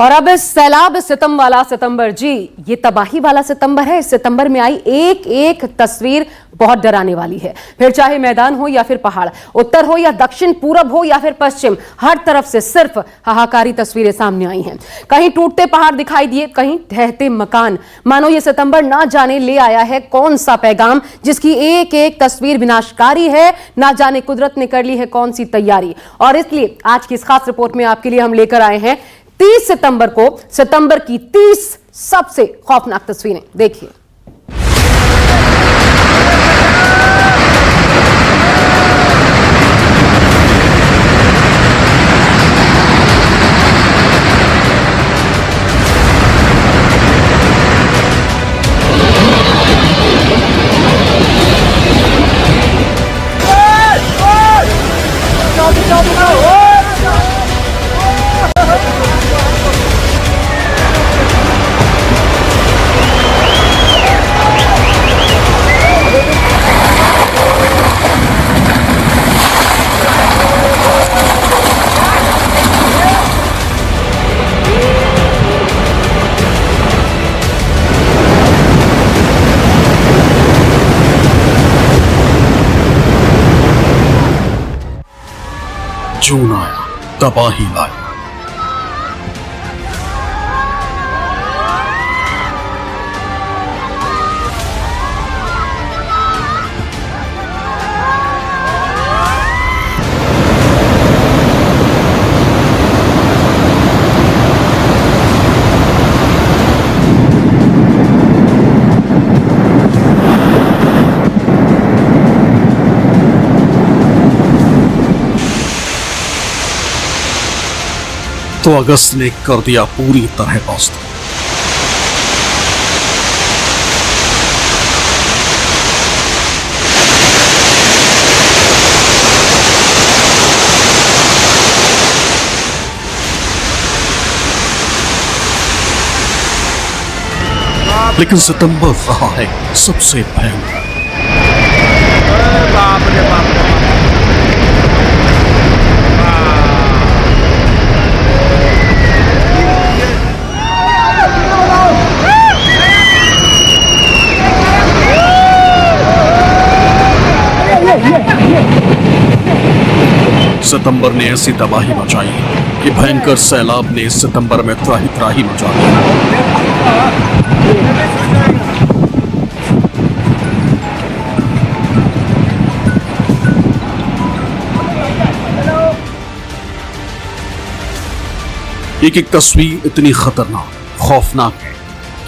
और अब इस सैलाब सितम वाला सितंबर जी, ये तबाही वाला सितंबर है। इस सितंबर में आई एक एक तस्वीर बहुत डराने वाली है। फिर चाहे मैदान हो या फिर पहाड़, उत्तर हो या दक्षिण, पूरब हो या फिर पश्चिम, हर तरफ से सिर्फ हाहाकारी तस्वीरें सामने आई हैं। कहीं टूटते पहाड़ दिखाई दिए, कहीं ढहते मकान। मानो ये सितंबर ना जाने ले आया है कौन सा पैगाम, जिसकी एक एक तस्वीर विनाशकारी है। ना जाने कुदरत ने कर ली है कौन सी तैयारी। और इसलिए आज की इस खास रिपोर्ट में आपके लिए हम लेकर आए हैं 30 सितंबर को, सितंबर की 30 सबसे खौफनाक तस्वीरें। देखिए। जून आया, तबाही लाया। तो अगस्त ने कर दिया पूरी तरह बस्त। लेकिन सितंबर रहा है सबसे भयंकर। सितंबर ने ऐसी तबाही मचाई कि भयंकर सैलाब ने सितंबर में त्राही त्राही मचा दी। एक एक तस्वीर इतनी खतरनाक, खौफनाक है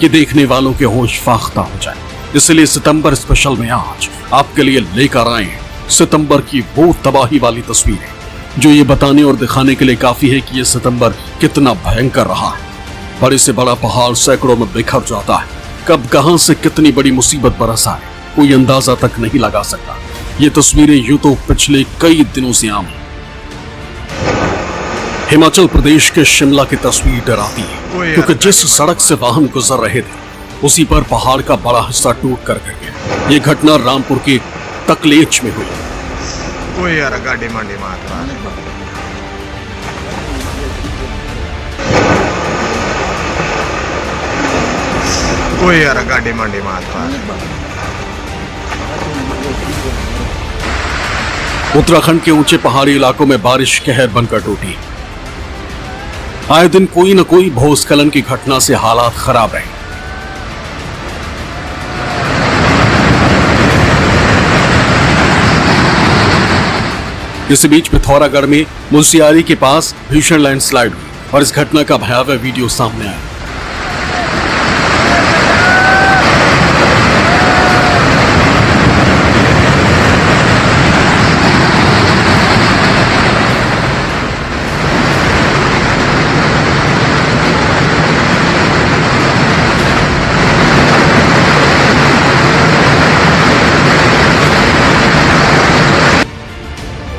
कि देखने वालों के होश फाख्ता हो जाए। इसलिए सितंबर स्पेशल में आज आपके लिए लेकर आए हैं सितंबर की वो तबाही वाली तस्वीरें, जो ये बताने और दिखाने के लिए काफी है कि ये सितंबर कितना भयंकर रहा है। बड़े से बड़ा पहाड़ सैकड़ों में बिखर जाता है। कब कहां से कितनी बड़ी मुसीबत बरस आए कोई अंदाजा तक नहीं लगा सकता। ये तस्वीरें यूं तो पिछले कई दिनों से आम है। हिमाचल प्रदेश के शिमला की तस्वीर डराती है, क्योंकि जिस सड़क से वाहन गुजर रहे थे उसी पर पहाड़ का बड़ा हिस्सा टूट कर गिर गया। ये घटना रामपुर के तकलेच में हुई। कोई यार गाड़ी मांडी मार कोई यार गाड़ी मांडी मार उत्तराखंड के ऊंचे पहाड़ी इलाकों में बारिश कहर बनकर टूटी। आए दिन कोई न कोई भूस्खलन की घटना से हालात खराब रहे। इस बीच पिथौरागढ़ में मुंशियारी के पास भीषण लैंडस्लाइड हुई और इस घटना का भयावह वीडियो सामने आया।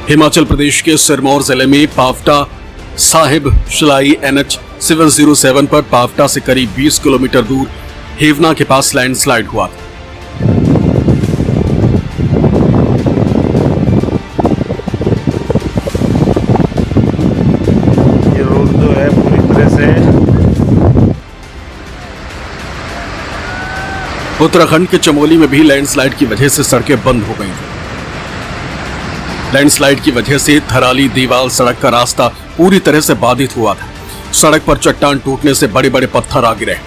हिमाचल प्रदेश के सिरमौर जिले में पावटा साहिब शिलाई NH 707 पर पावटा से करीब 20 किलोमीटर दूर हेवना के पास लैंडस्लाइड हुआ था। ये रोड जो है पूरी तरह से उत्तराखंड के चमोली में भी लैंडस्लाइड की वजह से सड़कें बंद हो गई। लैंडस्लाइड की वजह से थराली दीवाल सड़क का रास्ता पूरी तरह से बाधित हुआ था। सड़क पर चट्टान टूटने से बड़े बड़े पत्थर आ गिरे।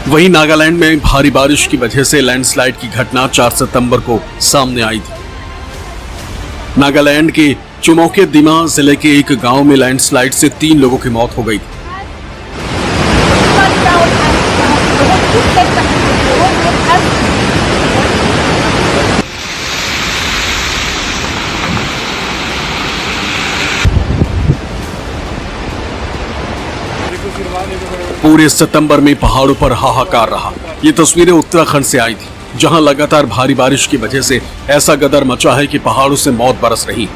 वहीं नागालैंड में भारी बारिश की वजह से लैंडस्लाइड की घटना 4 सितंबर को सामने आई थी। नागालैंड के चुमौके दिमा जिले के एक गांव में लैंडस्लाइड से 3 लोगों की मौत हो गई थी। पूरे सितंबर में पहाड़ों पर हाहाकार रहा। ये तस्वीरें उत्तराखंड से आई थी, जहां लगातार भारी बारिश की वजह से ऐसा गदर मचा है कि पहाड़ों से मौत बरस रही।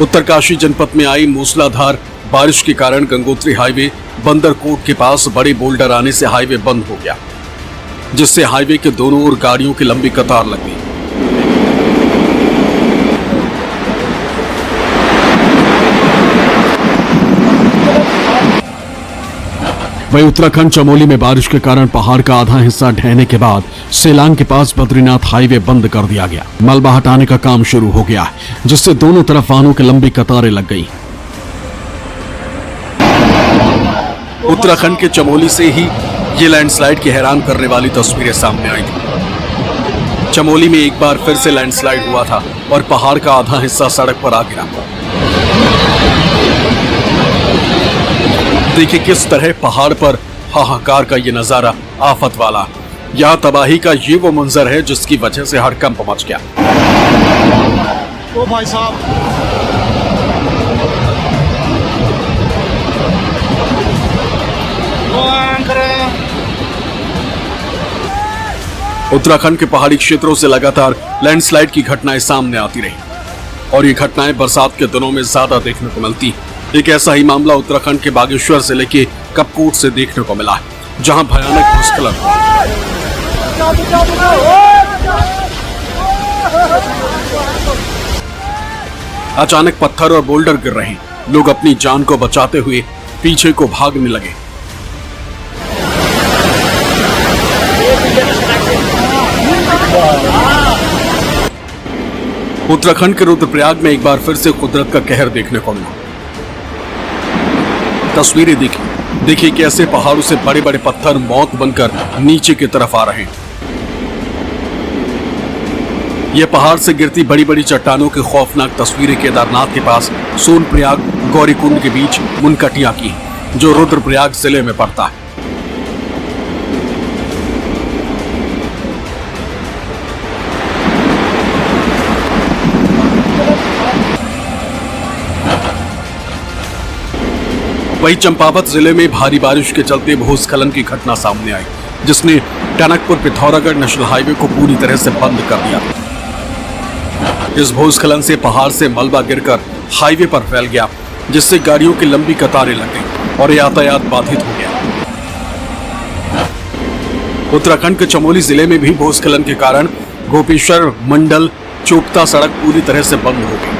उत्तरकाशी जनपद में आई मूसलाधार बारिश के कारण गंगोत्री हाईवे बंदरकोट के पास बड़े बोल्डर आने से हाईवे बंद हो गया, जिससे हाईवे के दोनों ओर गाड़ियों की लंबी कतार लग गई। वहीं उत्तराखंड चमोली में बारिश के कारण पहाड़ का आधा हिस्सा ढहने के बाद सेलांग के पास बद्रीनाथ हाईवे बंद कर दिया गया। मलबा हटाने का काम शुरू हो गया, जिससे दोनों तरफ वाहनों की लंबी कतारें लग गई। उत्तराखंड के चमोली से ही ये लैंडस्लाइड की हैरान करने वाली तस्वीरें सामने आई थी। चमोली में एक बार फिर से लैंडस्लाइड हुआ था और पहाड़ का आधा हिस्सा सड़क पर आ गिरा। देखिए किस तरह पहाड़ पर हाहाकार का ये नजारा, आफत वाला। यहाँ तबाही का ये वो मंजर है जिसकी वजह से हड़कंप मच गया। ओ भाई साहब, उत्तराखंड के पहाड़ी क्षेत्रों से लगातार लैंडस्लाइड की घटनाएं सामने आती रही और ये घटनाएं बरसात के दिनों में ज्यादा देखने को मिलती है। एक ऐसा ही मामला उत्तराखंड के बागेश्वर जिले के कपकोट से देखने को मिला है, जहां भयानक भूस्खलन। अचानक पत्थर और बोल्डर गिर रहे हैं। लोग अपनी जान को बचाते हुए पीछे को भागने लगे। उत्तराखंड के रुद्रप्रयाग में एक बार फिर से कुदरत का कहर देखने को मिला। तस्वीरें देखिए कैसे पहाड़ों से बड़े बड़े पत्थर मौत बनकर नीचे की तरफ आ रहे हैं। ये पहाड़ से गिरती बड़ी बड़ी चट्टानों की खौफनाक तस्वीरें केदारनाथ के पास सोनप्रयाग गौरीकुंड के बीच मुनकटिया की, जो रुद्रप्रयाग जिले में पड़ता है। वहीं चंपावत जिले में भारी बारिश के चलते भूस्खलन की घटना सामने आई, जिसने टनकपुर पिथौरागढ़ नेशनल हाईवे को पूरी तरह से बंद कर दिया। इस भूस्खलन से पहाड़ से मलबा गिरकर हाईवे पर फैल गया, जिससे गाड़ियों की लंबी कतारें लग गई और यातायात बाधित हो गया। उत्तराखंड के चमोली जिले में भी भूस्खलन के कारण गोपेश्वर मंडल चोपता सड़क पूरी तरह से बंद हो गई,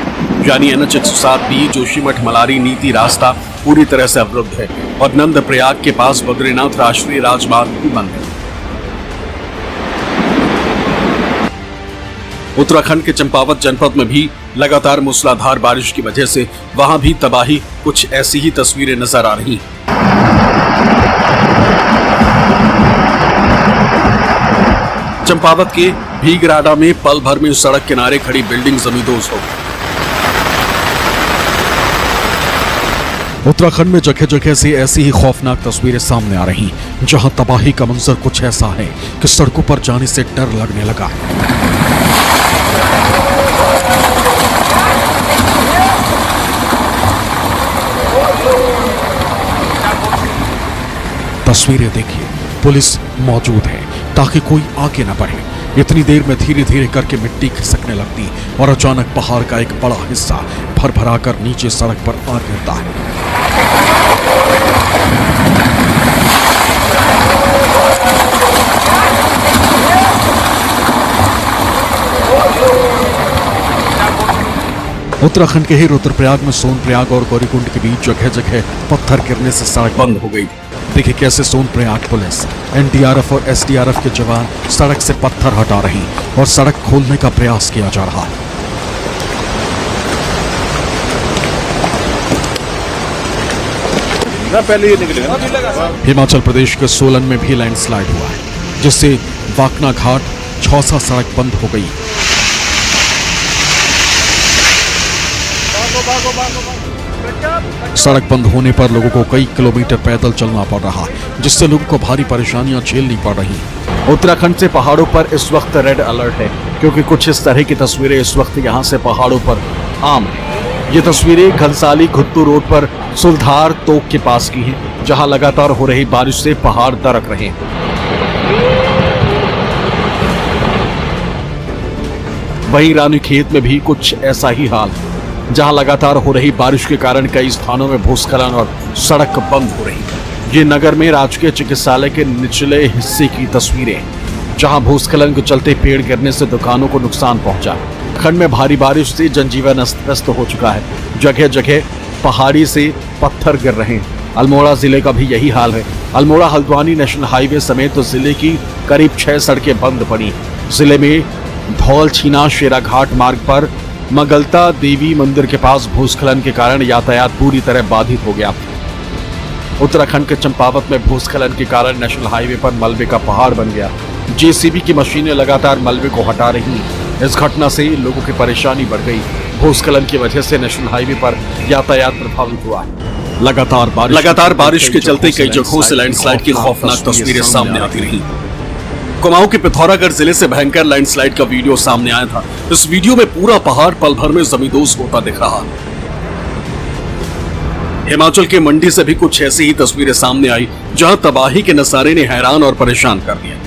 यानी NH 107B जोशीमठ मलारी नीति रास्ता पूरी तरह से अवरुद्ध है और नंदप्रयाग के पास बद्रीनाथ राष्ट्रीय राजमार्ग भी बंद है। उत्तराखंड के चंपावत जनपद में भी लगातार मूसलाधार बारिश की वजह से वहां भी तबाही, कुछ ऐसी ही तस्वीरें नजर आ रही। चंपावत के भीगराडा में पल भर में सड़क किनारे खड़ी बिल्डिंग जमींदोज हो गई। उत्तराखंड में जगह जगह से ऐसी ही खौफनाक तस्वीरें सामने आ रही, जहां तबाही का मंजर कुछ ऐसा है कि सड़कों पर जाने से डर लगने लगा। तस्वीरें देखिए, पुलिस मौजूद है ताकि कोई आगे न बढ़े। इतनी देर में धीरे धीरे करके मिट्टी खिसकने लगती और अचानक पहाड़ का एक बड़ा हिस्सा भर कर नीचे सड़क पर आ गिरता है। उत्तराखंड के ही रुद्रप्रयाग में सोनप्रयाग और गौरीकुंड के बीच जगह जगह पत्थर गिरने से सड़क बंद हो गई। देखिए कैसे सोनप्रयाग पुलिस, एनडीआरएफ और एसडीआरएफ के जवान सड़क से पत्थर हटा रहे और सड़क खोलने का प्रयास किया जा रहा है। हिमाचल प्रदेश के सोलन में भी लैंडस्लाइड हुआ है, जिससे वाकना घाट छौसा सड़क बंद हो गई। सड़क बंद होने पर लोगों को कई किलोमीटर पैदल चलना पड़ रहा है, जिससे लोगों को भारी परेशानियां झेलनी पड़ रही हैं। उत्तराखंड से पहाड़ों पर इस वक्त रेड अलर्ट है, क्योंकि कुछ इस तरह की तस्वीरें इस वक्त यहां से पहाड़ों पर आम है। ये तस्वीरें घनसाली घुत्तू रोड पर सुलधार तोक के पास की हैं, जहां लगातार हो रही बारिश से पहाड़ दरक रहे हैं। वहीं रानीखेत में भी कुछ ऐसा ही हाल है, जहां लगातार हो रही बारिश के कारण कई स्थानों में भूस्खलन और सड़क बंद हो रही है। ये नगर में राजकीय चिकित्सालय के निचले हिस्से की तस्वीरें हैं, जहां भूस्खलन के चलते पेड़ गिरने से दुकानों को नुकसान पहुंचा। खंड में भारी बारिश से जनजीवन अस्त व्यस्त हो चुका है। जगह जगह पहाड़ी से पत्थर गिर रहे हैं। अल्मोड़ा जिले का भी यही हाल है। अल्मोड़ा हल्द्वानी नेशनल हाईवे समेत तो जिले की करीब 6 सड़कें बंद पड़ी। जिले में धौल छीना शेराघाट मार्ग पर मगलता देवी मंदिर के पास भूस्खलन के कारण यातायात पूरी तरह बाधित हो गया। उत्तराखंड के चंपावत में भूस्खलन के कारण नेशनल हाईवे पर मलबे का पहाड़ बन गया। जेसीबी की मशीनें लगातार मलबे को हटा रही हैं। इस घटना से लोगों की परेशानी बढ़ गई। भूस्खलन की वजह से नेशनल हाईवे पर यातायात प्रभावित हुआ है। लगातार बारिश के चलते कई जगहों से लैंडस्लाइड की खौफनाक तस्वीरें सामने आती रही। कुमाऊं के पिथौरागढ़ जिले से भयंकर लैंडस्लाइड का वीडियो सामने आया था। इस वीडियो में पूरा पहाड़ पल भर में जमींदोज होता दिख रहा। हिमाचल के मंडी से भी कुछ ऐसी ही तस्वीरें सामने आई, जहां तबाही के नजारे ने हैरान और परेशान कर दिया।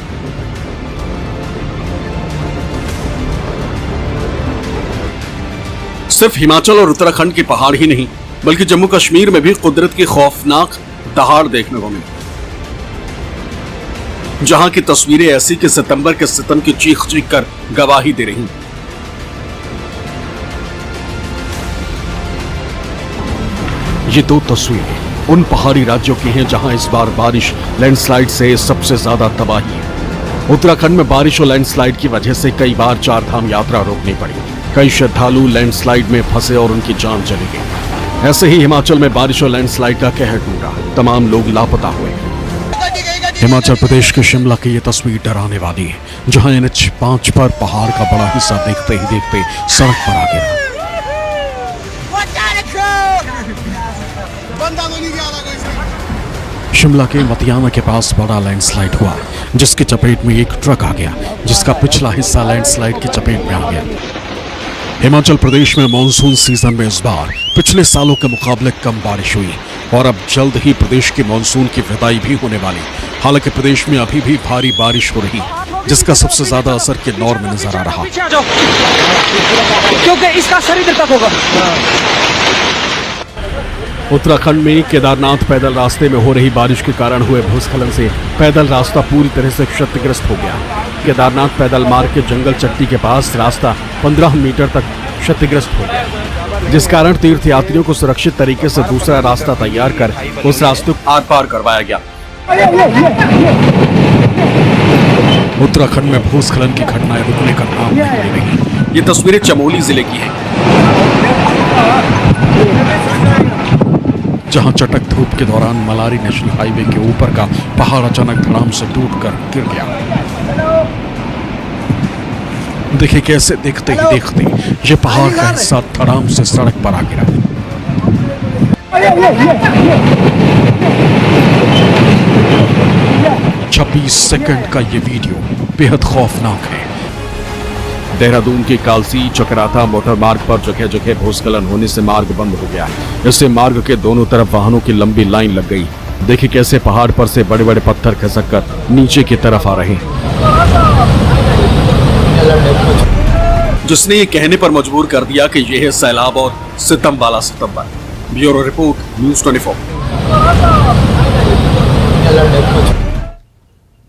सिर्फ हिमाचल और उत्तराखंड के पहाड़ ही नहीं, बल्कि जम्मू कश्मीर में भी कुदरत की खौफनाक दहाड़ देखने को मिली, जहां की तस्वीरें ऐसी कि सितंबर के सितम की चीख चीख कर गवाही दे रही। ये दो तस्वीरें उन पहाड़ी राज्यों की हैं जहां इस बार बारिश लैंडस्लाइड से सबसे ज्यादा तबाही है। उत्तराखंड में बारिश और लैंडस्लाइड की वजह से कई बार चार धाम यात्रा रोकनी पड़ी। कई श्रद्धालु लैंडस्लाइड में फंसे और उनकी जान चली गई। ऐसे ही हिमाचल में बारिश और लैंडस्लाइड का कहर टूटा, तमाम लोग लापता हुए। हिमाचल प्रदेश के शिमला की ये तस्वीर डराने वाली है, जहां NH 5 पर पहाड़ का बड़ा हिस्सा देखते ही देखते सड़क पर आ गिरा। शिमला के मतियाना के पास बड़ा लैंडस्लाइड हुआ, जिसकी चपेट में एक ट्रक आ गया, जिसका पिछला हिस्सा लैंडस्लाइड की चपेट में आ गया। हिमाचल प्रदेश में मॉनसून सीजन में इस बार पिछले सालों के मुकाबले कम बारिश हुई और अब जल्द ही प्रदेश की मॉनसून की विदाई भी होने वाली। हालांकि प्रदेश में अभी भी भारी बारिश हो रही, जिसका सबसे ज्यादा असर किन्नौर में नजर आ रहा, क्योंकि इसका शरीर तक होगा। उत्तराखंड में केदारनाथ पैदल रास्ते में हो रही बारिश के कारण हुए भूस्खलन से पैदल रास्ता पूरी तरह से क्षतिग्रस्त हो गया। केदारनाथ पैदल मार्ग के जंगल चट्टी के पास रास्ता 15 मीटर तक क्षतिग्रस्त हो गया, जिस कारण तीर्थयात्रियों को सुरक्षित तरीके से दूसरा रास्ता तैयार कर उस रास्ते को आर पार करवाया गया। उत्तराखंड में भूस्खलन की घटनाएं रुकने का नाम नहीं ले रही। ये तस्वीरें चमोली जिले की हैं, जहां चटक धूप के दौरान मलारी नेशनल हाईवे के ऊपर का पहाड़ अचानक धड़ाम से टूटकर गिर गया। देखिए कैसे देखते ही देखते ये पहाड़ का हिस्सा धड़ाम से सड़क पर आ गिरा। 26 सेकंड का ये वीडियो बेहद खौफनाक है। देहरादून के कालसी चकराता मोटर मार्ग पर जगह जगह भूस्खलन होने से मार्ग बंद हो गया। इससे मार्ग के दोनों तरफ वाहनों की लंबी लाइन लग गई। देखिए कैसे पहाड़ पर से बड़े बड़े पत्थर खिसक कर नीचे की तरफ आ रहे हैं, जिसने ये कहने पर मजबूर कर दिया कि यह है सैलाब और सितम वाला सितंबर। Bureau report, news 24।